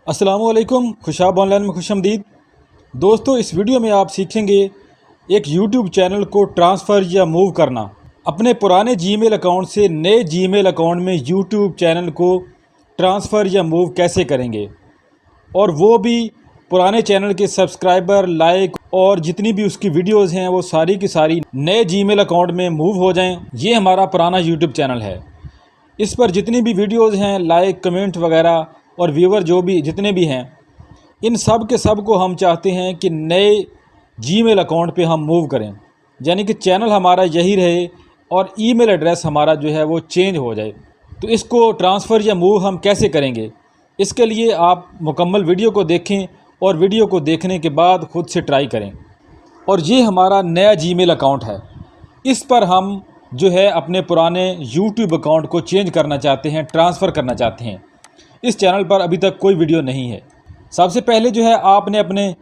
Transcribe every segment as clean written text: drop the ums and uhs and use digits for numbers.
अस्सलामुअलैकुम, खुशाब ऑनलाइन में खुशमदीद। दोस्तों, इस वीडियो में आप सीखेंगे एक यूट्यूब चैनल को ट्रांसफ़र या मूव करना। अपने पुराने जीमेल अकाउंट से नए जीमेल अकाउंट में यूट्यूब चैनल को ट्रांसफ़र या मूव कैसे करेंगे, और वो भी पुराने चैनल के सब्सक्राइबर, लाइक और जितनी भी उसकी वीडियोस हैं वो सारी की सारी नए जीमेल अकाउंट में मूव हो जाएं। ये हमारा पुराना यूट्यूब चैनल है। इस पर जितनी भी वीडियोस हैं, लाइक, कमेंट वगैरह और व्यूवर जो भी जितने भी हैं, इन सब के सब को हम चाहते हैं कि नए जीमेल अकाउंट पे हम मूव करें, यानी कि चैनल हमारा यही रहे और ईमेल एड्रेस हमारा जो है वो चेंज हो जाए। तो इसको ट्रांसफ़र या मूव हम कैसे करेंगे, इसके लिए आप मुकम्मल वीडियो को देखें और वीडियो को देखने के बाद ख़ुद से ट्राई करें। और ये हमारा नया जीमेल अकाउंट है। इस पर हम जो है अपने पुराने यूट्यूब अकाउंट को चेंज करना चाहते हैं, ट्रांसफ़र करना चाहते हैं। इस चैनल पर अभी तक कोई वीडियो नहीं है। सबसे पहले जो है आपने अपने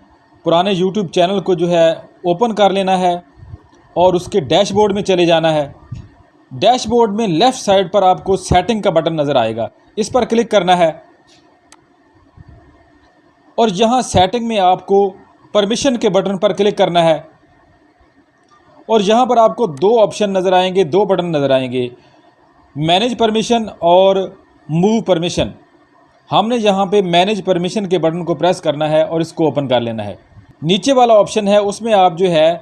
पुराने यूट्यूब चैनल को जो है ओपन कर लेना है और उसके डैशबोर्ड में चले जाना है। डैशबोर्ड में लेफ़्ट साइड पर आपको सेटिंग का बटन नज़र आएगा, इस पर क्लिक करना है और यहाँ सेटिंग में आपको परमिशन के बटन पर क्लिक करना है और यहाँ पर आपको दो ऑप्शन नज़र आएंगे, दो बटन नज़र आएंगे, मैनेज परमिशन और मूव परमिशन। हमने यहाँ पे मैनेज परमिशन के बटन को प्रेस करना है और इसको ओपन कर लेना है। नीचे वाला ऑप्शन है, उसमें आप जो है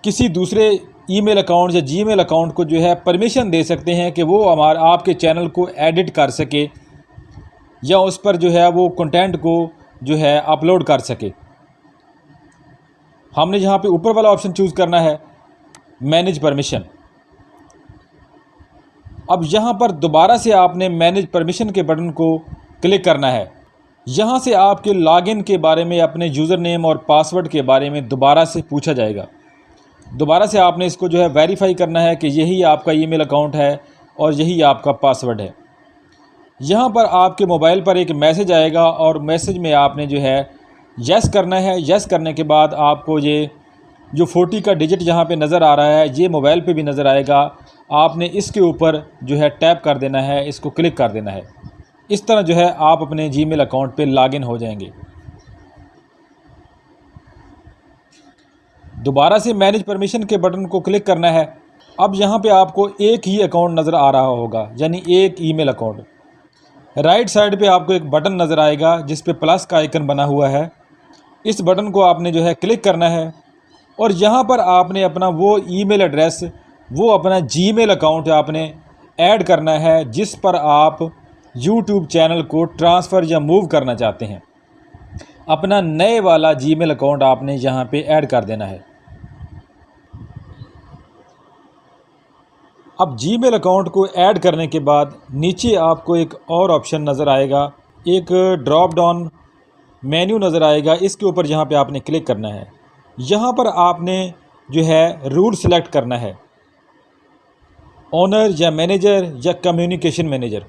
किसी दूसरे ईमेल अकाउंट या जीमेल अकाउंट को जो है परमिशन दे सकते हैं कि वो आपके चैनल को एडिट कर सके या उस पर जो है वो कंटेंट को जो है अपलोड कर सके। हमने यहाँ पे ऊपर वाला ऑप्शन चूज़ करना है, मैनेज परमिशन। अब यहाँ पर दोबारा से आपने मैनेज परमिशन के बटन को क्लिक करना है। यहाँ से आपके लॉगिन के बारे में, अपने यूज़र नेम और पासवर्ड के बारे में दोबारा से पूछा जाएगा। दोबारा से आपने इसको जो है वेरीफाई करना है कि यही आपका ईमेल अकाउंट है और यही आपका पासवर्ड है। यहाँ पर आपके मोबाइल पर एक मैसेज आएगा और मैसेज में आपने जो है यस करना है। यस करने के बाद आपको ये जो 40 का डिजिट यहाँ पे नज़र आ रहा है, ये मोबाइल पे भी नज़र आएगा। आपने इसके ऊपर जो है टैप कर देना है, इसको क्लिक कर देना है। इस तरह जो है आप अपने जीमेल अकाउंट पे लॉगिन हो जाएंगे। दोबारा से मैनेज परमिशन के बटन को क्लिक करना है। अब यहाँ पे आपको एक ही अकाउंट नज़र आ रहा होगा, यानी एक ईमेल अकाउंट। राइट साइड पे आपको एक बटन नज़र आएगा जिस पे प्लस का आइकन बना हुआ है। इस बटन को आपने जो है क्लिक करना है और यहाँ पर आपने अपना वो ईमेल एड्रेस, वो अपना जीमेल अकाउंट आपने ऐड करना है जिस पर आप यूट्यूब चैनल को ट्रांसफ़र या मूव करना चाहते हैं। अपना नए वाला जीमेल अकाउंट आपने यहाँ पे ऐड कर देना है। अब जीमेल अकाउंट को ऐड करने के बाद नीचे आपको एक और ऑप्शन नज़र आएगा, एक ड्रॉप डाउन मेन्यू नज़र आएगा। इसके ऊपर यहाँ पे आपने क्लिक करना है। यहाँ पर आपने जो है रूल सेलेक्ट करना है, ओनर या मैनेजर या कम्युनिकेशन मैनेजर।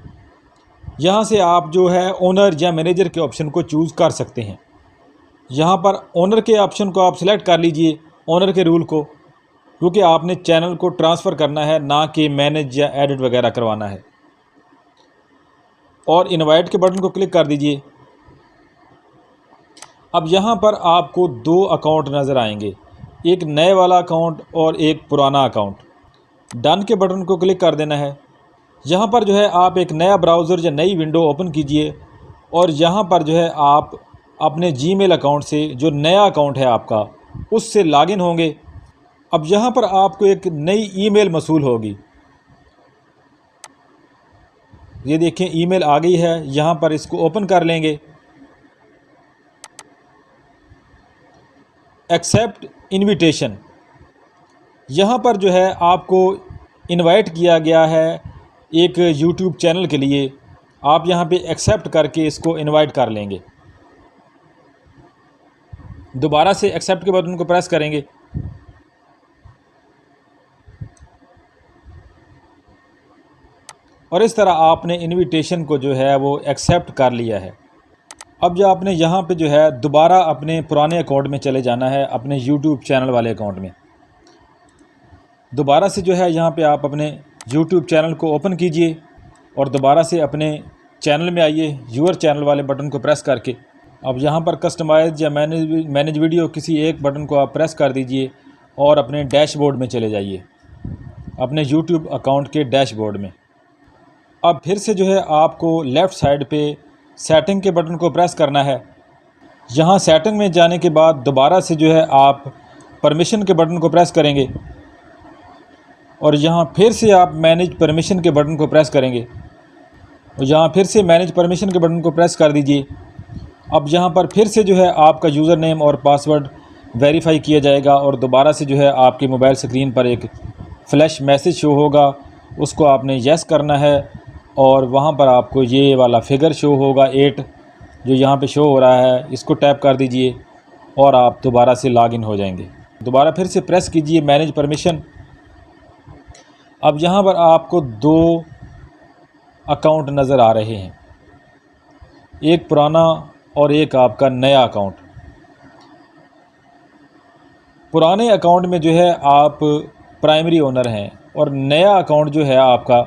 यहाँ से आप जो है ओनर या मैनेजर के ऑप्शन को चूज़ कर सकते हैं। यहाँ पर ओनर के ऑप्शन को आप सिलेक्ट कर लीजिए, ओनर के रूल को, क्योंकि आपने चैनल को ट्रांसफ़र करना है, ना कि मैनेज या एडिट वगैरह करवाना है। और इनवाइट के बटन को क्लिक कर दीजिए। अब यहाँ पर आपको दो अकाउंट नज़र आएंगे, एक नए वाला अकाउंट और एक पुराना अकाउंट। डन के बटन को क्लिक कर देना है। यहाँ पर जो है आप एक नया ब्राउज़र या नई विंडो ओपन कीजिए और यहाँ पर जो है आप अपने जीमेल अकाउंट से, जो नया अकाउंट है आपका, उससे लॉगिन होंगे। अब यहाँ पर आपको एक नई ईमेल मौसूल होगी। ये देखें, ईमेल आ गई है। यहाँ पर इसको ओपन कर लेंगे। एक्सेप्ट इनविटेशन, यहाँ पर जो है आपको इनवाइट किया गया है एक यूट्यूब चैनल के लिए। आप यहाँ पे एक्सेप्ट करके इसको इनवाइट कर लेंगे। दोबारा से एक्सेप्ट के बटन को प्रेस करेंगे और इस तरह आपने इनविटेशन को जो है वो एक्सेप्ट कर लिया है। अब जो आपने यहाँ पे जो है दोबारा अपने पुराने अकाउंट में चले जाना है, अपने यूट्यूब चैनल वाले अकाउंट में। दोबारा से जो है यहाँ पे आप अपने यूट्यूब चैनल को ओपन कीजिए और दोबारा से अपने चैनल में आइए, यूअर चैनल वाले बटन को प्रेस करके अब यहाँ पर कस्टमाइज या मैनेज वीडियो किसी एक बटन को आप प्रेस कर दीजिए और अपने डैशबोर्ड में चले जाइए, अपने यूट्यूब अकाउंट के डैशबोर्ड में। अब फिर से जो है आपको लेफ़्ट साइड पे सेटिंग के बटन को प्रेस करना है। यहाँ सेटिंग में जाने के बाद दोबारा से जो है आप परमिशन के बटन को प्रेस करेंगे और यहाँ फिर से आप मैनेज परमिशन के बटन को प्रेस करेंगे और यहाँ फिर से मैनेज परमिशन के बटन को प्रेस कर दीजिए। अब यहाँ पर फिर से जो है आपका यूज़र नेम और पासवर्ड वेरीफाई किया जाएगा और दोबारा से जो है आपकी मोबाइल स्क्रीन पर एक फ्लैश मैसेज शो होगा, उसको आपने येस करना है और वहाँ पर आपको ये वाला फिगर शो होगा 8 जो यहाँ पे शो हो रहा है, इसको टैप कर दीजिए और आप दोबारा से लॉगिन हो जाएंगे। दोबारा फिर से प्रेस कीजिए मैनेज परमिशन। अब यहाँ पर आपको 2 अकाउंट नज़र आ रहे हैं, एक पुराना और एक आपका नया अकाउंट। पुराने अकाउंट में जो है आप प्राइमरी ओनर हैं और नया अकाउंट जो है आपका,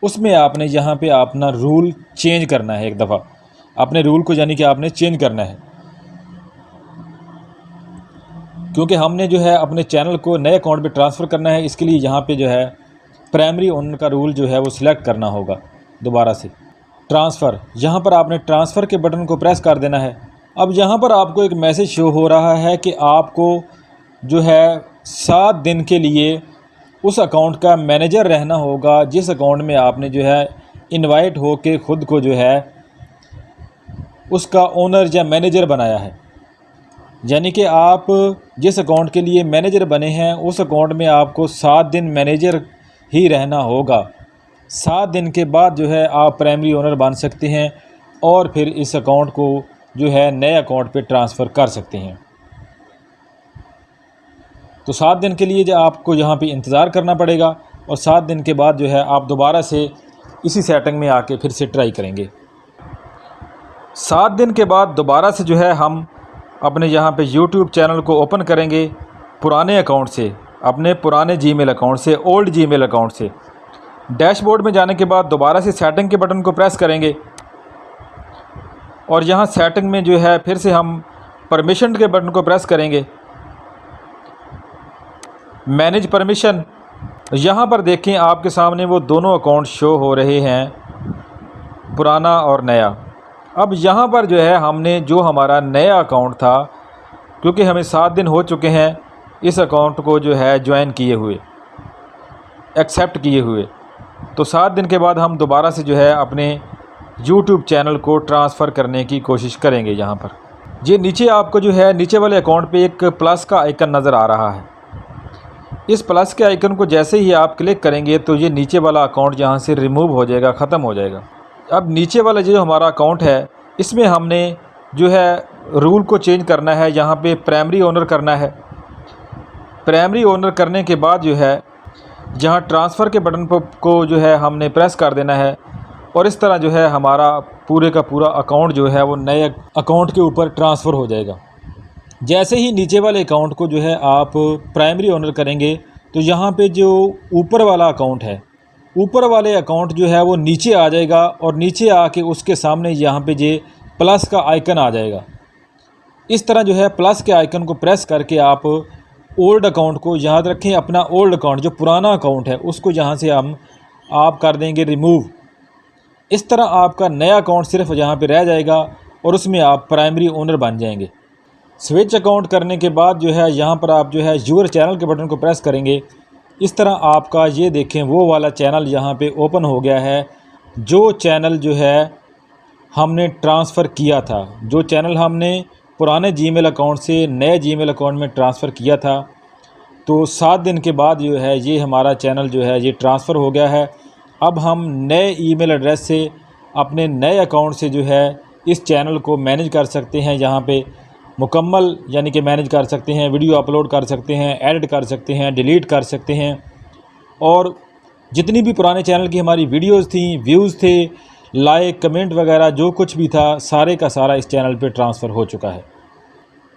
उसमें आपने यहाँ पे अपना रूल चेंज करना है। एक दफ़ा अपने रूल को यानी कि आपने चेंज करना है, क्योंकि हमने जो है अपने चैनल को नए अकाउंट पे ट्रांसफ़र करना है। इसके लिए यहाँ पे जो है प्राइमरी ओनर का रूल जो है वो सिलेक्ट करना होगा। दोबारा से ट्रांसफ़र, यहाँ पर आपने ट्रांसफ़र के बटन को प्रेस कर देना है। अब यहाँ पर आपको एक मैसेज शो हो रहा है कि आपको जो है 7 दिन के लिए उस अकाउंट का मैनेजर रहना होगा जिस अकाउंट में आपने जो है इनवाइट हो के ख़ुद को जो है उसका ओनर या मैनेजर बनाया है। यानी कि आप जिस अकाउंट के लिए मैनेजर बने हैं उस अकाउंट में आपको 7 दिन मैनेजर ही रहना होगा। 7 दिन के बाद जो है आप प्राइमरी ओनर बन सकते हैं और फिर इस अकाउंट को जो है नए अकाउंट पे ट्रांसफ़र कर सकते हैं। तो 7 दिन के लिए जो आपको यहाँ पे इंतज़ार करना पड़ेगा और 7 दिन के बाद जो है आप दोबारा से इसी सेटिंग में आके फिर से ट्राई करेंगे। 7 दिन के बाद दोबारा से जो है हम अपने यहाँ पे यूट्यूब चैनल को ओपन करेंगे पुराने अकाउंट से, अपने पुराने जीमेल अकाउंट से, ओल्ड जीमेल अकाउंट से। डैशबोर्ड में जाने के बाद दोबारा से सेटिंग के बटन को प्रेस करेंगे और यहाँ सेटिंग में जो है फिर से हम परमिशन के बटन को प्रेस करेंगे, मैनेज परमिशन। यहाँ पर देखें आपके सामने वो दोनों अकाउंट शो हो रहे हैं, पुराना और नया। अब यहाँ पर जो है हमने जो हमारा नया अकाउंट था, क्योंकि हमें 7 दिन हो चुके हैं इस अकाउंट को जो है ज्वाइन किए हुए, एक्सेप्ट किए हुए, तो 7 दिन के बाद हम दोबारा से जो है अपने यूट्यूब चैनल को ट्रांसफ़र करने की कोशिश करेंगे। यहाँ पर ये नीचे आपको जो है नीचे वाले अकाउंट पे एक प्लस का आइकन नज़र आ रहा है। इस प्लस के आइकन को जैसे ही आप क्लिक करेंगे तो ये नीचे वाला अकाउंट यहाँ से रिमूव हो जाएगा, ख़त्म हो जाएगा। अब नीचे वाला जो हमारा अकाउंट है इसमें हमने जो है रूल को चेंज करना है, यहाँ पे प्राइमरी ओनर करना है। प्राइमरी ओनर करने के बाद जो है जहाँ ट्रांसफ़र के बटन को जो है हमने प्रेस कर देना है और इस तरह जो है हमारा पूरे का पूरा अकाउंट जो है वो नए अकाउंट के ऊपर ट्रांसफ़र हो जाएगा। जैसे ही नीचे वाले अकाउंट को जो है आप प्राइमरी ओनर करेंगे तो यहाँ पे जो ऊपर वाला अकाउंट है, ऊपर वाले अकाउंट जो है वो नीचे आ जाएगा और नीचे आके उसके सामने यहाँ पे जे प्लस का आइकन आ जाएगा। इस तरह जो है प्लस के आइकन को प्रेस करके आप ओल्ड अकाउंट को, याद रखें अपना ओल्ड अकाउंट जो पुराना अकाउंट है उसको यहाँ से आप कर देंगे रिमूव। इस तरह आपका नया अकाउंट सिर्फ यहाँ पे रह जाएगा और उसमें आप प्राइमरी ओनर बन जाएंगे। स्विच अकाउंट करने के बाद जो है यहाँ पर आप जो है यूअर चैनल के बटन को प्रेस करेंगे। इस तरह आपका ये देखें वो वाला चैनल यहाँ पे ओपन हो गया है, जो चैनल जो है हमने ट्रांसफ़र किया था, जो चैनल हमने पुराने जीमेल अकाउंट से नए जीमेल अकाउंट में ट्रांसफ़र किया था। तो 7 दिन के बाद जो है ये हमारा चैनल जो है ये ट्रांसफ़र हो गया है। अब हम नए ईमेल एड्रेस से अपने नए अकाउंट से जो है इस चैनल को मैनेज कर सकते हैं। यहाँ पे मुकम्मल यानी कि मैनेज कर सकते हैं, वीडियो अपलोड कर सकते हैं, एडिट कर सकते हैं, डिलीट कर सकते हैं और जितनी भी पुराने चैनल की हमारी वीडियोज़ थी, व्यूज़ थे, लाइक कमेंट वगैरह जो कुछ भी था सारे का सारा इस चैनल पे ट्रांसफ़र हो चुका है।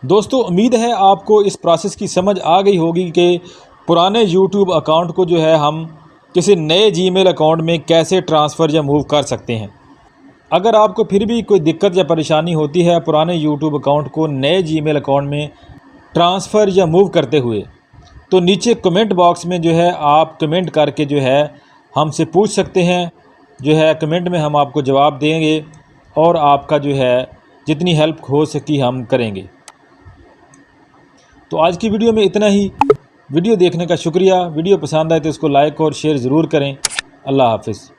दोस्तों उम्मीद है आपको इस प्रोसेस की समझ आ गई होगी कि पुराने यूट्यूब अकाउंट को जो है हम किसी नए जीमेल अकाउंट में कैसे ट्रांसफ़र या मूव कर सकते हैं। अगर आपको फिर भी कोई दिक्कत या परेशानी होती है पुराने यूट्यूब अकाउंट को नए जीमेल अकाउंट में ट्रांसफ़र या मूव करते हुए, तो नीचे कमेंट बॉक्स में जो है आप कमेंट करके जो है हमसे पूछ सकते हैं। जो है कमेंट में हम आपको जवाब देंगे और आपका जो है जितनी हेल्प हो सकी हम करेंगे। तो आज की वीडियो में इतना ही। वीडियो देखने का शुक्रिया। वीडियो पसंद आए तो इसको लाइक और शेयर ज़रूर करें। अल्लाह हाफ़िज़।